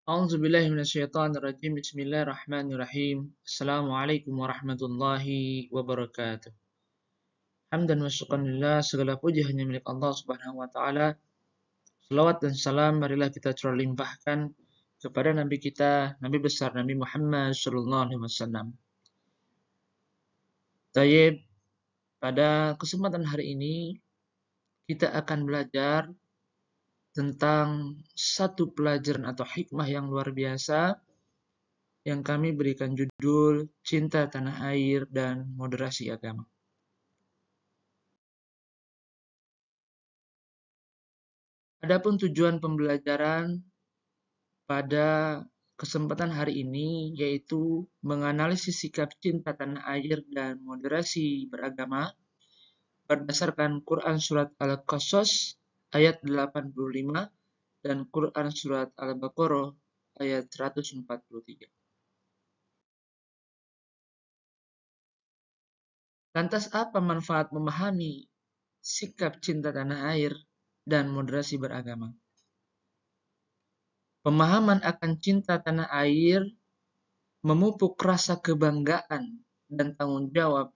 A'udzubillahi minasyaitonirrajim. Bismillahirrahmanirrahim. Assalamualaikum warahmatullahi wabarakatuh. Hamdan wa syukranillah, segala puji hanya milik Allah Subhanahu wa taala. Selawat dan salam marilah kita curah limpahkan kepada nabi kita, nabi besar Nabi Muhammad sallallahu alaihi wasallam. Tayyib, pada kesempatan hari ini kita akan belajar tentang satu pelajaran atau hikmah yang luar biasa yang kami berikan judul Cinta Tanah Air dan Moderasi Agama. Adapun tujuan pembelajaran pada kesempatan hari ini yaitu menganalisis sikap cinta tanah air dan moderasi beragama berdasarkan Quran Surat Al-Qasas ayat 85 dan Quran Surat Al-Baqarah ayat 143. Lantas apa manfaat memahami sikap cinta tanah air dan moderasi beragama? Pemahaman akan cinta tanah air memupuk rasa kebanggaan dan tanggung jawab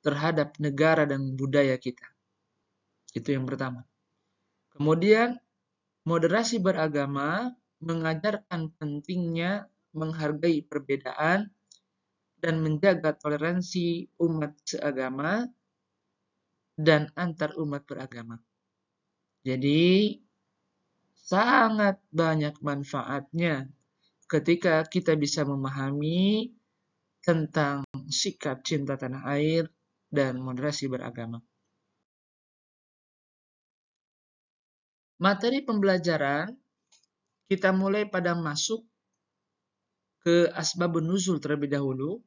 terhadap negara dan budaya kita. Itu yang pertama. Kemudian, moderasi beragama mengajarkan pentingnya menghargai perbedaan dan menjaga toleransi umat seagama dan antar umat beragama. Jadi, sangat banyak manfaatnya ketika kita bisa memahami tentang sikap cinta tanah air dan moderasi beragama. Materi pembelajaran kita mulai pada masuk ke asbabun nuzul terlebih dahulu,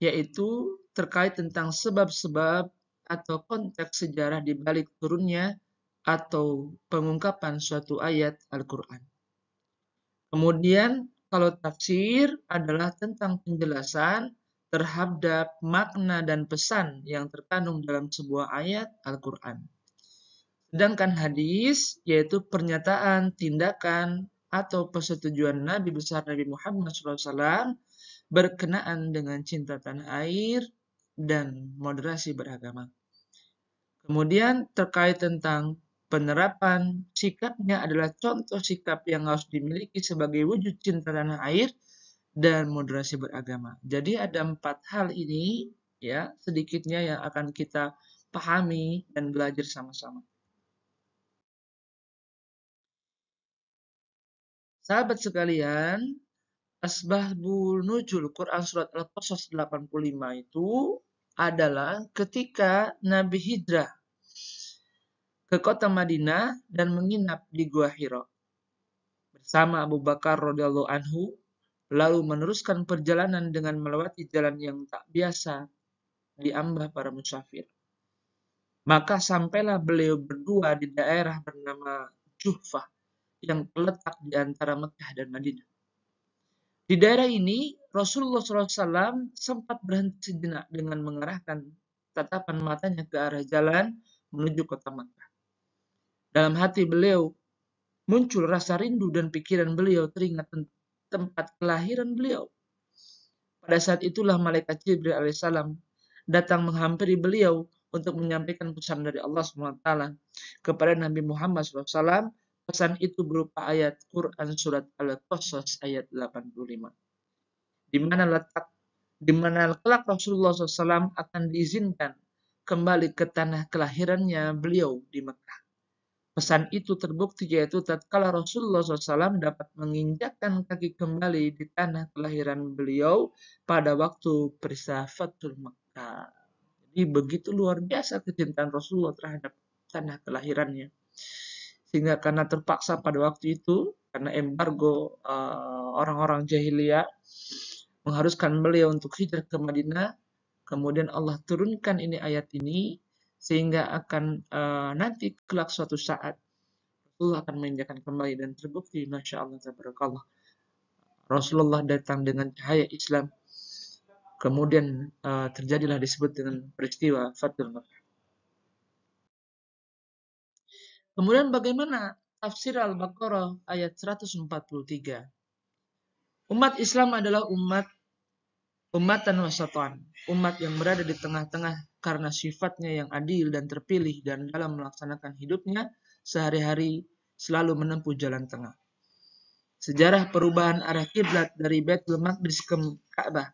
yaitu terkait tentang sebab-sebab atau konteks sejarah di balik turunnya atau pengungkapan suatu ayat Al-Quran. Kemudian, kalau tafsir adalah tentang penjelasan terhadap makna dan pesan yang terkandung dalam sebuah ayat Al-Quran. Sedangkan hadis, yaitu pernyataan, tindakan, atau persetujuan Nabi besar Nabi Muhammad SAW berkenaan dengan cinta tanah air dan moderasi beragama. Kemudian terkait tentang penerapan sikapnya adalah contoh sikap yang harus dimiliki sebagai wujud cinta tanah air dan moderasi beragama. Jadi ada 4 hal ini ya sedikitnya yang akan kita pahami dan belajar sama-sama. Sahabat sekalian, asbabun nuzul Quran Surat Al-Qasas 85 itu adalah ketika Nabi hijrah ke kota Madinah dan menginap di Gua Hira bersama Abu Bakar radhiyallahu anhu, lalu meneruskan perjalanan dengan melewati jalan yang tak biasa diambah para musafir. Maka sampailah beliau berdua di daerah bernama Juhfah yang terletak di antara Mekah dan Madinah. Di daerah ini, Rasulullah SAW sempat berhenti sejenak dengan mengarahkan tatapan matanya ke arah jalan menuju kota Makkah. Dalam hati beliau muncul rasa rindu dan pikiran beliau teringat tempat kelahiran beliau. Pada saat itulah malaikat Jibril alaihissalam datang menghampiri beliau untuk menyampaikan pesan dari Allah SWT kepada Nabi Muhammad SAW. Pesan itu berupa ayat Quran Surat Al-Qasas ayat 85. Di mana kelak Rasulullah SAW akan diizinkan kembali ke tanah kelahirannya beliau di Mekah. Pesan itu terbukti yaitu tatkala Rasulullah SAW dapat menginjakkan kaki kembali di tanah kelahiran beliau pada waktu peristiwa Fathul Makkah. Jadi begitu luar biasa kecintaan Rasulullah terhadap tanah kelahirannya. Sehingga karena terpaksa pada waktu itu, karena embargo orang-orang jahiliyah mengharuskan beliau untuk hijrah ke Madinah, kemudian Allah turunkan ini ayat ini, sehingga akan nanti kelak suatu saat Rasulullah akan menginjakkan kembali dan terbukti, Masya Allah, tabarakallah. Rasulullah datang dengan cahaya Islam, kemudian terjadilah disebut dengan peristiwa Fathul Makkah. Kemudian bagaimana tafsir Al-Baqarah ayat 143? Umat Islam adalah umatan wasatan, umat yang berada di tengah-tengah karena sifatnya yang adil dan terpilih dan dalam melaksanakan hidupnya sehari-hari selalu menempuh jalan tengah. Sejarah perubahan arah kiblat dari Baitul Maqdis ke Ka'bah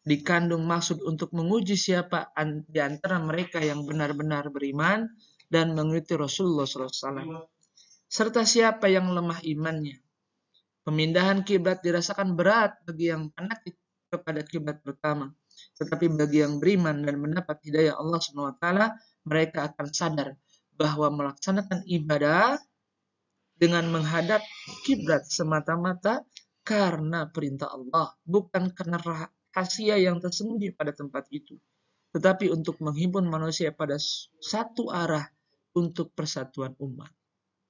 dikandung maksud untuk menguji siapa di antara mereka yang benar-benar beriman dan mengikuti Rasulullah SAW, serta siapa yang lemah imannya. Pemindahan kiblat dirasakan berat bagi yang fanatik kepada kiblat pertama, tetapi bagi yang beriman dan mendapat hidayah Allah SWT, mereka akan sadar bahwa melaksanakan ibadah dengan menghadap kiblat semata-mata karena perintah Allah, bukan karena rahasia yang tersembunyi pada tempat itu, tetapi untuk menghimpun manusia pada satu arah untuk persatuan umat.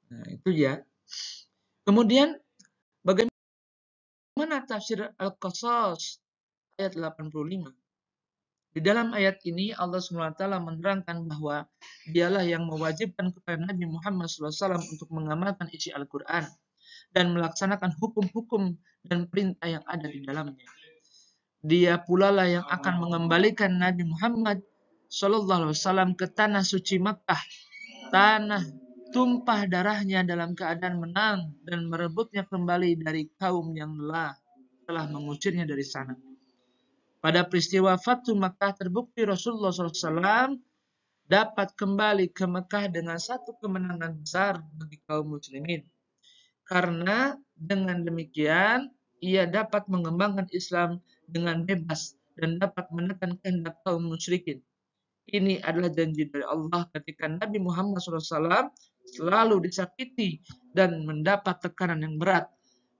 Nah, itu ya. Kemudian bagaimana tafsir Al-Qasas ayat 85? Di dalam ayat ini Allah SWT menerangkan bahwa dialah yang mewajibkan kepada Nabi Muhammad SAW untuk mengamalkan isi Al-Quran dan melaksanakan hukum-hukum dan perintah yang ada di dalamnya. Dia pula lah yang akan mengembalikan Nabi Muhammad SAW ke tanah suci Makkah, tanah tumpah darahnya dalam keadaan menang dan merebutnya kembali dari kaum yang telah mengusirnya dari sana. Pada peristiwa Fathu Makkah terbukti Rasulullah SAW dapat kembali ke Mekah dengan satu kemenangan besar bagi kaum muslimin. Karena dengan demikian ia dapat mengembangkan Islam dengan bebas dan dapat menekan kehendak kaum musyrikin. Ini adalah janji dari Allah ketika Nabi Muhammad SAW selalu disakiti dan mendapat tekanan yang berat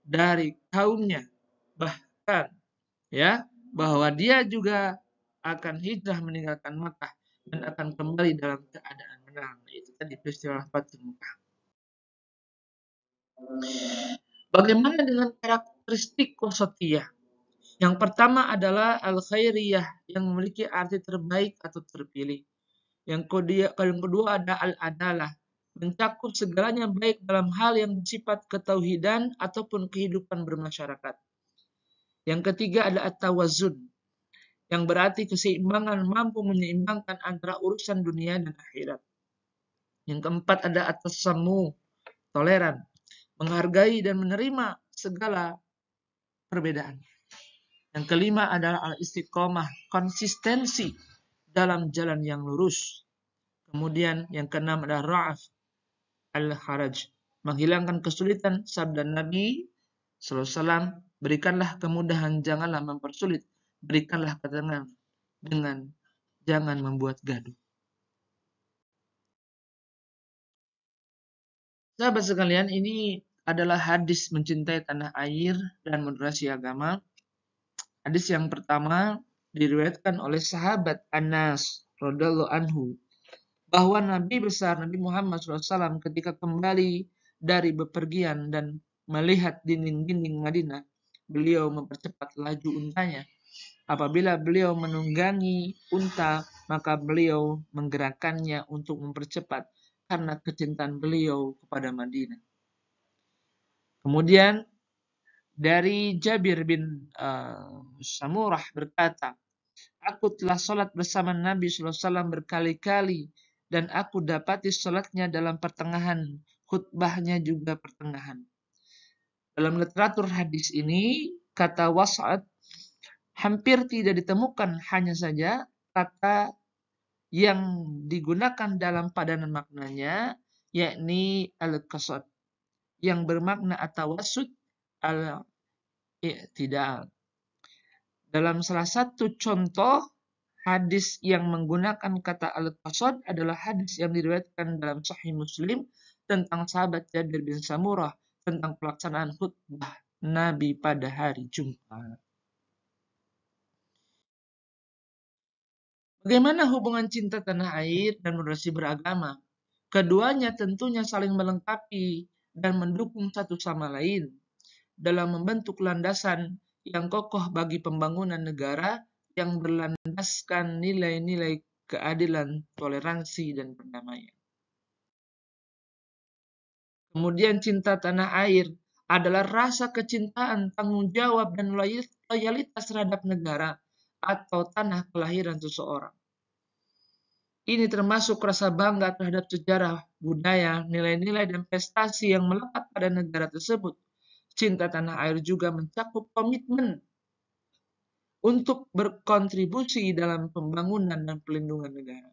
dari kaumnya. Bahkan bahwa dia juga akan hijrah meninggalkan Makkah dan akan kembali dalam keadaan menang. Itu tadi peristiwa Fathu Makkah. Bagaimana dengan karakteristik wasatiyah? Yang pertama adalah al-khairiyah yang memiliki arti terbaik atau terpilih. Yang kedua ada al-adalah, mencakup segalanya baik dalam hal yang bersifat ketauhidan ataupun kehidupan bermasyarakat. Yang ketiga ada at-tawazun, yang berarti keseimbangan, mampu menyeimbangkan antara urusan dunia dan akhirat. Yang keempat ada at-tasammu, toleran, menghargai dan menerima segala perbedaan. Yang kelima adalah al-istiqomah, konsistensi dalam jalan yang lurus. Kemudian yang keenam adalah ra'af, al-haraj, menghilangkan kesulitan. Sabda Nabi SAW, berikanlah kemudahan, janganlah mempersulit. Berikanlah ketenangan dengan jangan membuat gaduh. Sahabat sekalian, ini adalah hadis mencintai tanah air dan moderasi agama. Hadis yang pertama diriwayatkan oleh sahabat Anas radhiyallahu anhu bahwa Nabi besar Nabi Muhammad SAW ketika kembali dari bepergian dan melihat dinding-dinding Madinah, beliau mempercepat laju untanya. Apabila beliau menunggangi unta, maka beliau menggerakkannya untuk mempercepat karena kecintaan beliau kepada Madinah. Kemudian dari Jabir bin Samurah berkata, aku telah sholat bersama Nabi SAW berkali-kali dan aku dapati sholatnya dalam pertengahan, khutbahnya juga pertengahan. Dalam literatur hadis ini, kata wasat hampir tidak ditemukan, hanya saja kata yang digunakan dalam padanan maknanya, yakni al-qasad, yang bermakna at-tawassut al-i'tidal. Dalam salah satu contoh hadis yang menggunakan kata al-qasad adalah hadis yang diriwayatkan dalam Sahih Muslim tentang sahabat Jabir bin Samurah tentang pelaksanaan khutbah Nabi pada hari Jumat. Bagaimana hubungan cinta tanah air dan moderasi beragama? Keduanya tentunya saling melengkapi dan mendukung satu sama lain dalam membentuk landasan yang kokoh bagi pembangunan negara yang berlandaskan nilai-nilai keadilan, toleransi, dan perdamaian. Kemudian cinta tanah air adalah rasa kecintaan, tanggung jawab, dan loyalitas terhadap negara atau tanah kelahiran seseorang. Ini termasuk rasa bangga terhadap sejarah, budaya, nilai-nilai, dan prestasi yang melekat pada negara tersebut. Cinta tanah air juga mencakup komitmen untuk berkontribusi dalam pembangunan dan pelindungan negara.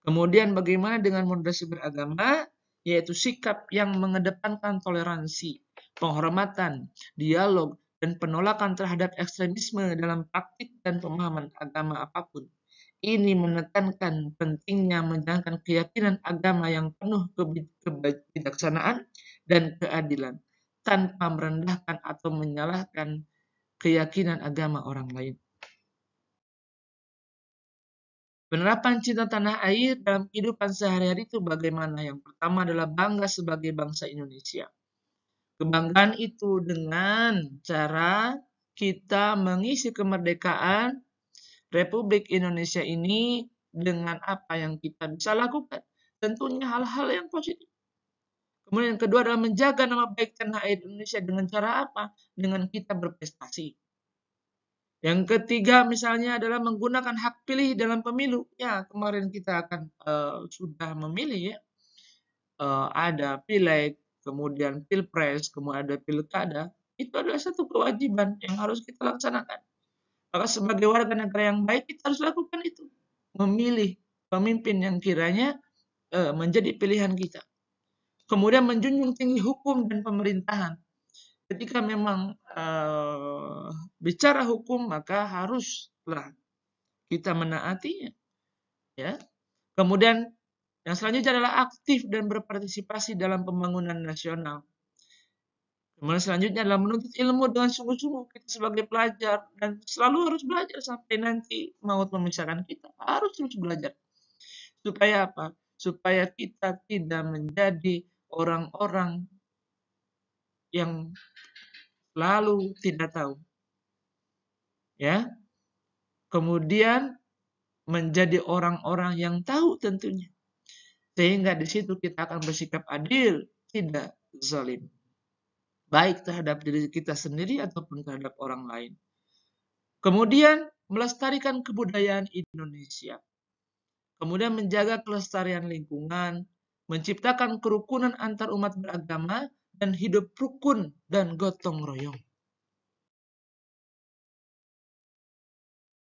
Kemudian bagaimana dengan moderasi beragama, yaitu sikap yang mengedepankan toleransi, penghormatan, dialog, dan penolakan terhadap ekstremisme dalam praktik dan pemahaman agama apapun. Ini menekankan pentingnya menjalankan keyakinan agama yang penuh kebijaksanaan dan keadilan, tanpa merendahkan atau menyalahkan keyakinan agama orang lain. Penerapan cinta tanah air dalam kehidupan sehari-hari itu bagaimana? Yang pertama adalah bangga sebagai bangsa Indonesia. Kebanggaan itu dengan cara kita mengisi kemerdekaan Republik Indonesia ini dengan apa yang kita bisa lakukan. Tentunya hal-hal yang positif. Kemudian yang kedua adalah menjaga nama baik tanah air Indonesia dengan cara apa? Dengan kita berprestasi. Yang ketiga misalnya adalah menggunakan hak pilih dalam pemilu. Ya, kemarin kita akan sudah memilih ya. Ada pileg, kemudian pilpres, kemudian ada pilkada. Itu adalah satu kewajiban yang harus kita laksanakan. Maka sebagai warga negara yang baik kita harus lakukan itu. Memilih pemimpin yang kiranya menjadi pilihan kita. Kemudian menjunjung tinggi hukum dan pemerintahan. Ketika memang bicara hukum maka haruslah kita menaatinya, ya. Kemudian yang selanjutnya adalah aktif dan berpartisipasi dalam pembangunan nasional. Kemudian selanjutnya adalah menuntut ilmu dengan sungguh-sungguh. Kita sebagai pelajar dan selalu harus belajar sampai nanti maut memisahkan kita, harus terus belajar. Supaya apa? Supaya kita tidak menjadi orang-orang yang lalu tidak tahu. Ya. Kemudian menjadi orang-orang yang tahu tentunya. Sehingga di situ kita akan bersikap adil, tidak zalim. Baik terhadap diri kita sendiri ataupun terhadap orang lain. Kemudian melestarikan kebudayaan Indonesia. Kemudian menjaga kelestarian lingkungan, menciptakan kerukunan antar umat beragama, dan hidup rukun dan gotong royong.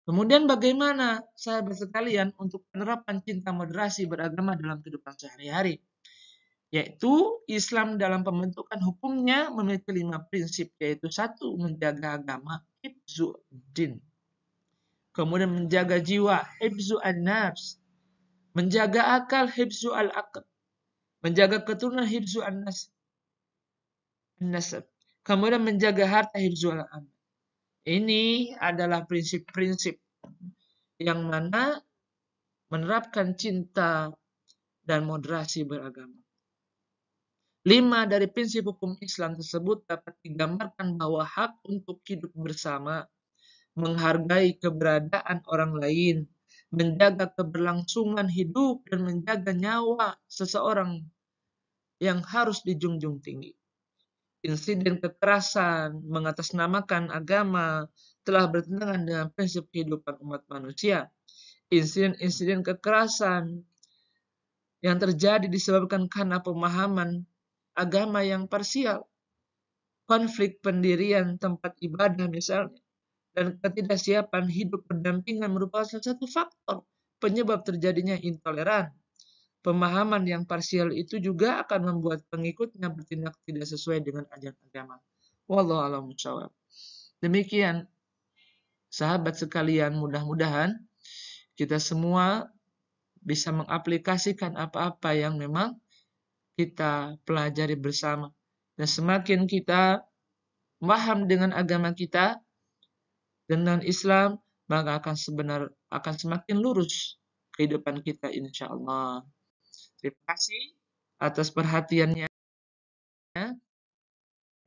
Kemudian bagaimana sahabat sekalian untuk penerapan cinta moderasi beragama dalam kehidupan sehari-hari? Yaitu Islam dalam pembentukan hukumnya memiliki 5 prinsip, yaitu 1. Menjaga agama, hifzu din. Kemudian menjaga jiwa, hifzu an-nafs. Menjaga akal, hifzu al-aql. Menjaga keturunan, hifzu an-nasab. Kemudian menjaga harta, hifzu al-amal. Ini adalah prinsip-prinsip yang mana menerapkan cinta dan moderasi beragama. 5 dari prinsip hukum Islam tersebut dapat digambarkan bahwa hak untuk hidup bersama, menghargai keberadaan orang lain, menjaga keberlangsungan hidup, dan menjaga nyawa seseorang yang harus dijunjung tinggi. Insiden kekerasan mengatasnamakan agama telah bertentangan dengan prinsip kehidupan umat manusia. Insiden-insiden kekerasan yang terjadi disebabkan karena pemahaman agama yang parsial, konflik pendirian tempat ibadah misalnya, dan ketidaksiapan hidup berdampingan merupakan salah satu faktor penyebab terjadinya intoleran. Pemahaman yang parsial itu juga akan membuat pengikutnya bertindak tidak sesuai dengan ajaran agama. Wallahu a'lam bishawab. Demikian sahabat sekalian, mudah-mudahan kita semua bisa mengaplikasikan apa-apa yang memang kita pelajari bersama. Dan semakin kita paham dengan agama kita, dengan Islam, maka akan semakin lurus kehidupan kita insya-Allah. Terima kasih atas perhatiannya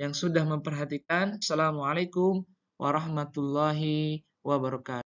yang sudah memperhatikan. Assalamualaikum warahmatullahi wabarakatuh.